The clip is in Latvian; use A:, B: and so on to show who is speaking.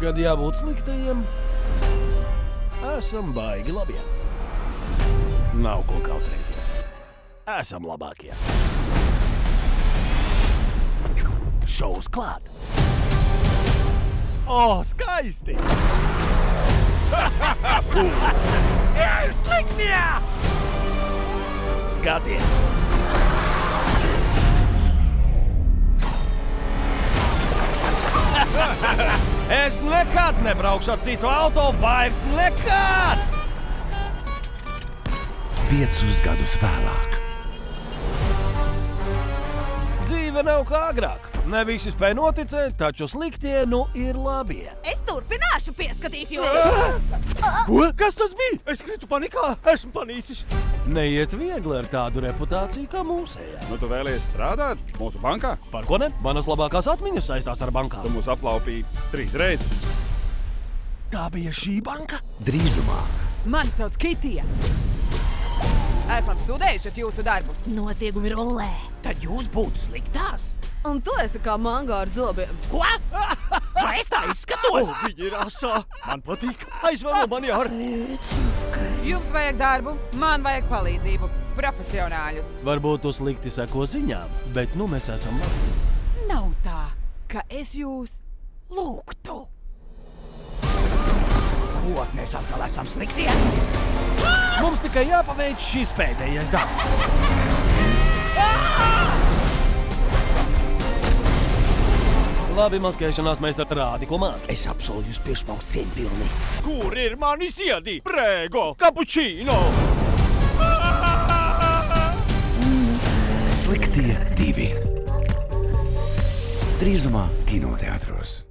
A: Kad jābūt sliktajiem, esam baigi labie. Nav ko kautrēties. Esam labākie. Šovs klāt. O, skaisti! Ej, sliktie! Skaties! Es nekad nebraukšu ar citu auto, vairs nekad!
B: 5 gadus vēlāk.
A: Dzīve nav kā agrāk. Ne visi spēj noticēt, taču sliktie nu ir labie.
C: Es turpināšu pieskatīt jūs!
A: Ko? Kas tas bija? Es kritu panikā. Esmu panīcis. Neiet viegli ar tādu reputāciju kā mūsējā.
D: Nu, tu vēlies strādāt mūsu bankā?
A: Par ko ne? Manas labākās atmiņas saistās ar bankām.
D: Tu mūs aplaupīji 3 reizes.
A: Tā bija šī banka?
B: Drīzumā.
E: Mani sauc Kitija. Esam studējušas jūsu darbus.
C: Noziegumi rullē.
A: Tad jūs būtu sliktās.
C: Un tu esi kā manga ar zobiem.
A: Ko? Kā es tā izskatos? Viņa ir asā. Man patīk. Aizvaro mani ar.
E: Jums vajag darbu, man vajag palīdzību. Profesionāļus.
A: Varbūt tu slikti seko ziņām, bet nu mēs esam labi.
E: Nav tā, ka es jūs
A: Lūgtu.
B: Ko mēs atkal esam sliktie?
A: Mums tikai jāpaveic šis pēdējais darbs. Labi, maskēšanās mēs rādi, ko māki.
B: Es apsolu jūs piešmaukt cieņpilni.
A: Kur ir mani ziedi? Prego, kapučīno!
B: Sliktie 2. Drīzumā kinoteātros.